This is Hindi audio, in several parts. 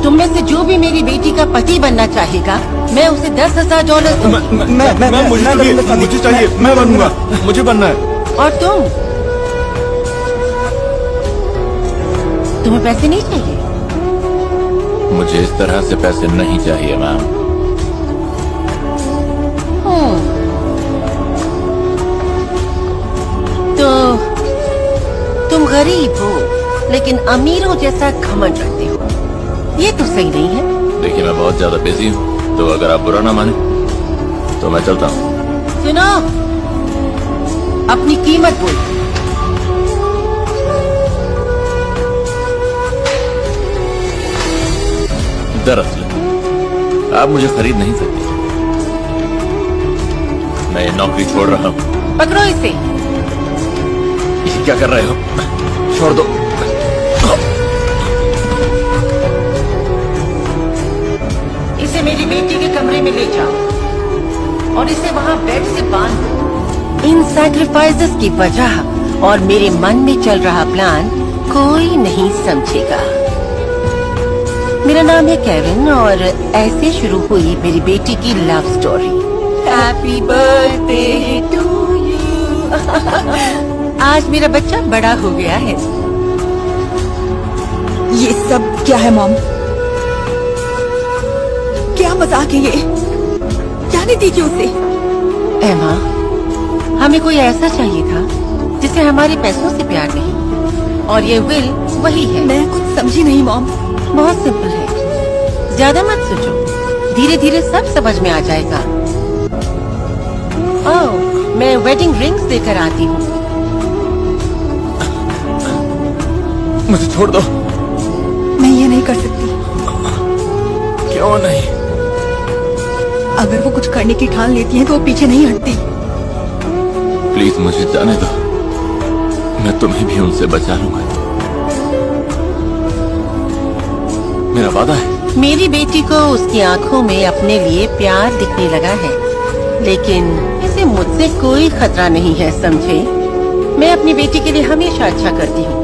तुम में से जो भी मेरी बेटी का पति बनना चाहेगा, मैं उसे $10,000 दूंगी। मुझे चाहिए, मैं बनूंगा, मुझे बनना है। और तुम्हें पैसे नहीं चाहिए? मुझे इस तरह से पैसे नहीं चाहिए मैम। तो तुम गरीब हो लेकिन अमीरों जैसा घमंड रखते हो, ये तो सही नहीं है। देखिए मैं बहुत ज्यादा बिजी हूँ, तो अगर आप बुरा ना माने तो मैं चलता हूँ। सुनो, अपनी कीमत बोलो। दरअसल आप मुझे खरीद नहीं सकते। मैं ये नौकरी छोड़ रहा हूँ। पकड़ो इसे। ये क्या कर रहे हो? छोड़ दो। इसे मेरी बेटी के कमरे में ले जाओ और इसे वहाँ बेड से बांध दो। इन सैक्रिफाइसेस की वजह और मेरे मन में चल रहा प्लान कोई नहीं समझेगा। मेरा नाम है केविन और ऐसे शुरू हुई मेरी बेटी की love story. Happy birthday to you. आज मेरा बच्चा बड़ा हो गया है। ये सब क्या है मॉम? क्या मजाक है ये? जाने दीजिए उसे। एमा, हमें कोई ऐसा चाहिए था जिसे हमारे पैसों से प्यार नहीं, और ये विल वही है। मैं कुछ समझी नहीं मॉम। बहुत सिंपल है, ज्यादा मत सोचो, धीरे धीरे सब समझ में आ जाएगा। ओह, मैं वेडिंग रिंग्स देकर आती हूँ। मुझे छोड़ दो। मैं ये नहीं कर सकती। क्यों नहीं? अगर वो कुछ करने की ठान लेती है तो वो पीछे नहीं हटती। प्लीज मुझे जाने दो, मैं तुम्हें भी उनसे बचा लूंगा। मेरा वादा है। मेरी बेटी को उसकी आंखों में अपने लिए प्यार दिखने लगा है, लेकिन इसे मुझसे कोई खतरा नहीं है, समझे? मैं अपनी बेटी के लिए हमेशा अच्छा करती हूँ।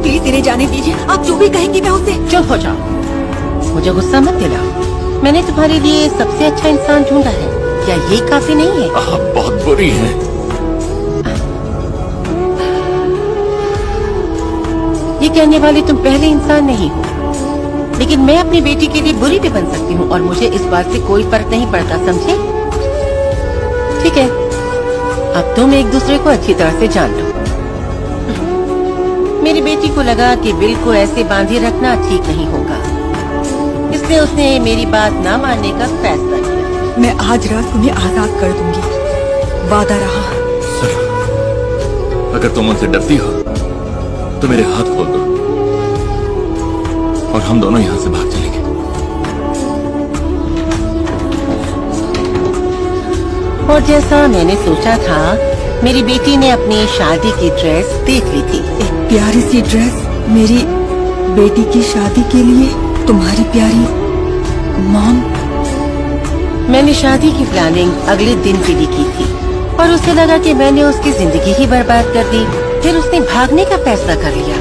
प्लीज इन्हें जाने दीजिए। आप जो भी कहेंगी मैं उसे। चुप हो जाओ, मुझे गुस्सा मत दिलाओ। मैंने तुम्हारे लिए सबसे अच्छा इंसान ढूंढा है, क्या ये काफी नहीं है? आप बहुत बुरी हैं। ये कहने वाली तुम पहले इंसान नहीं हो, लेकिन मैं अपनी बेटी के लिए बुरी भी बन सकती हूँ और मुझे इस बात से कोई फर्क नहीं पड़ता, समझे? ठीक है, अब तुम एक दूसरे को अच्छी तरह से जान लो। मेरी बेटी को लगा कि बिल को ऐसे बांधे रखना ठीक नहीं होगा, इसलिए उसने मेरी बात ना मानने का फैसला किया। मैं आज रात तुम्हें आजाद कर दूंगी, वादा रहा। सुनो, अगर तुम उनसे डरती हो तो मेरे हाथ खोल दो और हम दोनों यहाँ से भाग चलेंगे। और जैसा मैंने सोचा था, मेरी बेटी ने अपनी शादी की ड्रेस देख ली थी। एक प्यारी सी ड्रेस मेरी बेटी की शादी के लिए? तुम्हारी प्यारी मॉम? मैंने शादी की प्लानिंग अगले दिन के लिए की थी और उसे लगा कि मैंने उसकी जिंदगी ही बर्बाद कर दी। फिर उसने भागने का फैसला कर लिया।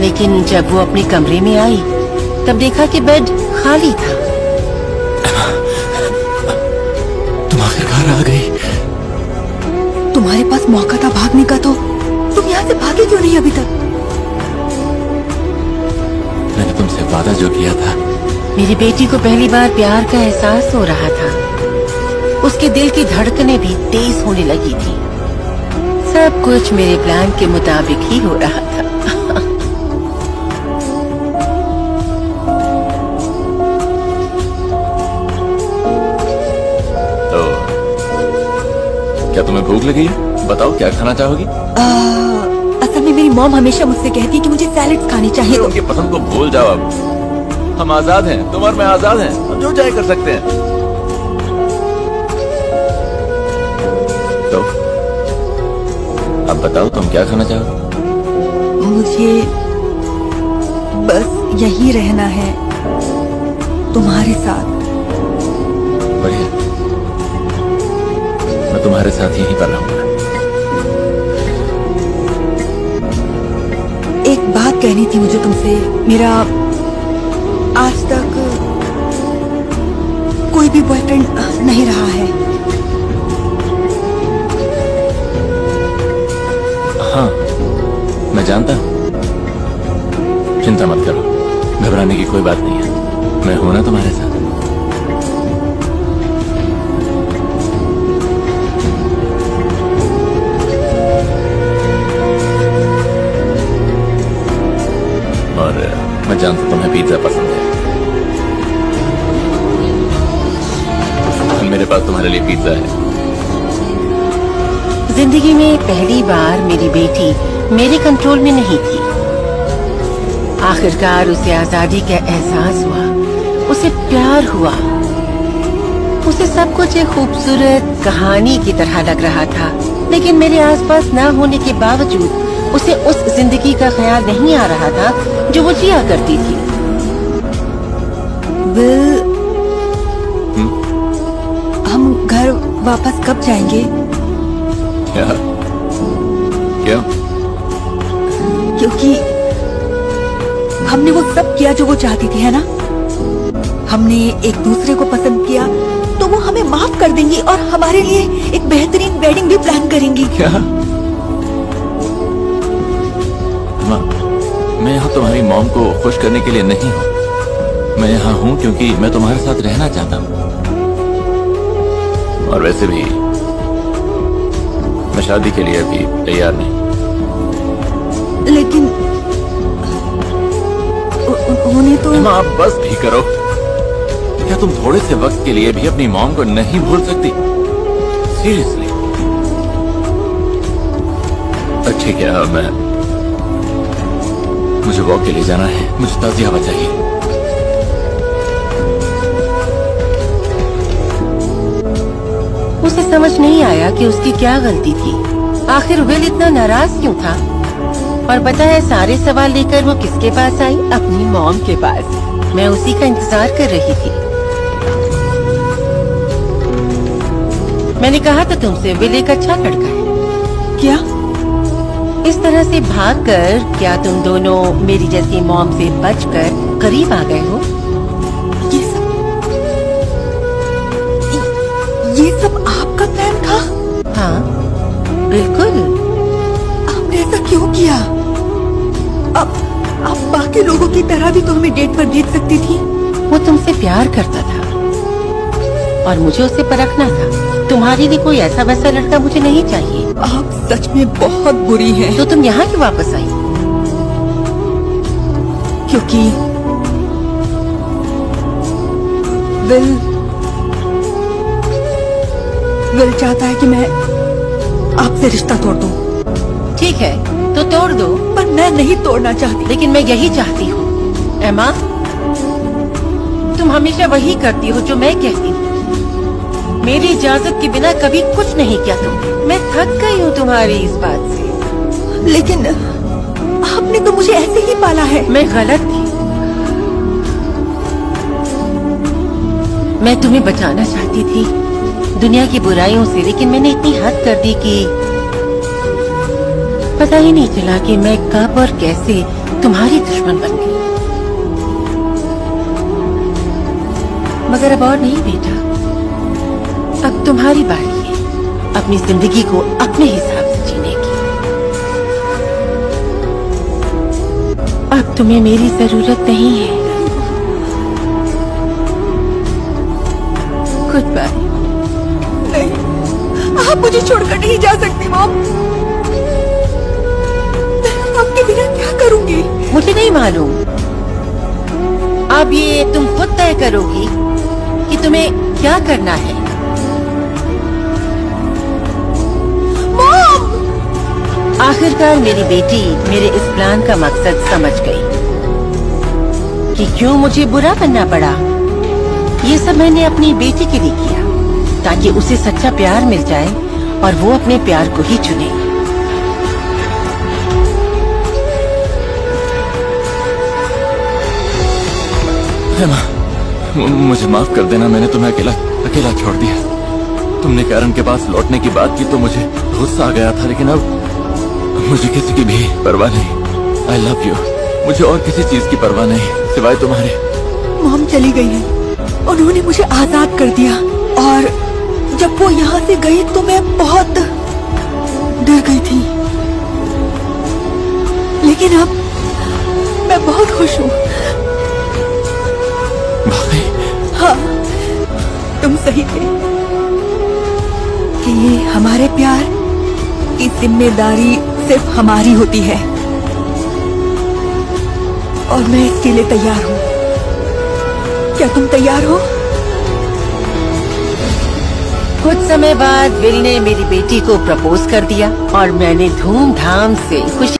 लेकिन जब वो अपने कमरे में आई तब देखा कि बेड खाली था। तुम आखिरकार आ गई। तुम्हारे पास मौका था भागने का, तो तुम यहाँ से भागे क्यों नहीं अभी तक? मैंने तुमसे वादा जो किया था। मेरी बेटी को पहली बार प्यार का एहसास हो रहा था। उसके दिल की धड़कनें भी तेज होने लगी थी। सब कुछ मेरे प्लान के मुताबिक ही हो रहा था। तो क्या तुम्हें भूख लगी है? बताओ क्या खाना चाहोगी? असल में मेरी मॉम हमेशा मुझसे कहती है कि मुझे सैलेड खानी चाहिए। उनकी पसंद को भूल जाओ। अब हम आजाद हैं, तुम और मैं आजाद हैं, हम जो चाहे कर सकते हैं। तो अब बताओ तुम क्या खाना चाहो? मुझे बस यही रहना है तुम्हारे साथ। बढ़िया, मैं तुम्हारे साथ यहीं पर रहूंगा। कि मुझे तुमसे मेरा आज तक कोई भी बॉयफ्रेंड नहीं रहा है। हाँ, मैं जानता हूँ। चिंता मत करो, घबराने की कोई बात नहीं है। मैं हूं ना तुम्हारे साथ। और मैं जानता हूं तुम्हें पिज्जा पसंद है। मेरे पास तुम्हारे लिए पिज्जा है। जिंदगी में पहली बार मेरी बेटी मेरे कंट्रोल में नहीं थी। आखिरकार उसे आजादी का एहसास हुआ, उसे प्यार हुआ। उसे सब कुछ एक खूबसूरत कहानी की तरह लग रहा था, लेकिन मेरे आसपास न होने के बावजूद उसे उस जिंदगी का ख्याल नहीं आ रहा था जो वो जिया करती थी। विल, हम घर वापस कब जाएंगे? क्या? क्यों? क्योंकि हमने वो सब किया जो वो चाहती थी, है ना? हमने एक दूसरे को पसंद किया तो वो हमें माफ कर देंगी और हमारे लिए एक बेहतरीन वेडिंग भी प्लान करेंगी। क्या? माँ, मैं यहाँ तुम्हारी मॉम को खुश करने के लिए नहीं हूँ। मैं यहाँ हूँ क्योंकि मैं तुम्हारे साथ रहना चाहता हूँ। और वैसे भी मैं शादी के लिए अभी तैयार नहीं। लेकिन उन्हें तो माँ, बस भी करो। क्या तुम थोड़े से वक्त के लिए भी अपनी मॉम को नहीं भूल सकती? सीरियसली? ठीक है, मुझे वॉक के लिए जाना है। मुझे ताज़ी हवा चाहिए। उसे समझ नहीं आया कि उसकी क्या गलती थी। आखिर विल इतना नाराज क्यों था? और पता है, सारे सवाल लेकर वो किसके पास आई? अपनी मॉम के पास। मैं उसी का इंतजार कर रही थी। मैंने कहा था तुमसे, विल एक अच्छा लड़का है। क्या? इस तरह से भागकर क्या तुम दोनों मेरी जैसी मॉम से बचकर करीब आ गए हो? ये सब आपका प्लान था? हाँ, बिल्कुल। आपने ऐसा क्यों किया? आप बाकी लोगों की तरह भी तो हमें डेट पर भेज सकती थी। वो तुमसे प्यार करता था और मुझे उसे परखना था। तुम्हारे लिए कोई ऐसा वैसा लड़का मुझे नहीं चाहिए। आप सच में बहुत बुरी हैं। तो तुम यहाँ क्यों वापस आई? क्योंकि विल चाहता है कि मैं आपसे रिश्ता तोड़ दूं। ठीक है, तो तोड़ दो। पर मैं नहीं तोड़ना चाहती। लेकिन मैं यही चाहती हूँ। एमा, तुम हमेशा वही करती हो जो मैं कहती हूँ। मेरी इजाजत के बिना कभी कुछ नहीं किया तुमने। मैं थक गई हूँ तुम्हारी इस बात से। लेकिन आपने तो मुझे ऐसे ही पाला है। मैं गलत थी। मैं तुम्हें बचाना चाहती थी दुनिया की बुराइयों से, लेकिन मैंने इतनी हद कर दी कि पता ही नहीं चला कि मैं कब और कैसे तुम्हारी दुश्मन बन गई। मगर अब और नहीं बेटा, अब तुम्हारी बारी है अपनी जिंदगी को अपने हिसाब से जीने की। अब तुम्हें मेरी जरूरत नहीं है। Good bye. नहीं, आप मुझे छोड़कर नहीं जा सकती मॉम। मैं आपके बिना क्या करूंगी? मुझे नहीं मालूम। अब ये तुम खुद तय करोगी कि तुम्हें क्या करना है। मॉम! आखिरकार मेरी बेटी मेरे इस प्लान का मकसद समझ गई कि क्यों मुझे बुरा बनना पड़ा। ये सब मैंने अपनी बेटी के लिए किया ताकि उसे सच्चा प्यार मिल जाए और वो अपने प्यार को ही चुने। मुझे माफ कर देना, मैंने तुम्हें अकेला छोड़ दिया। तुमने कैरन के पास लौटने की बात की तो मुझे गुस्सा आ गया था, लेकिन अब मुझे किसी की भी परवाह नहीं। I love you. मुझे और किसी चीज की परवाह नहीं सिवाय तुम्हारे। मॉम चली गई है, उन्होंने मुझे आजाद कर दिया और जब वो यहाँ से गई तो मैं बहुत डर गई थी, लेकिन अब मैं बहुत खुश हूँ। हाँ, तुम सही थे कि ये हमारे प्यार की जिम्मेदारी सिर्फ हमारी होती है और मैं इसके लिए तैयार हूँ। क्या तुम तैयार हो? कुछ समय बाद विल ने मेरी बेटी को प्रपोज कर दिया और मैंने धूमधाम से खुशी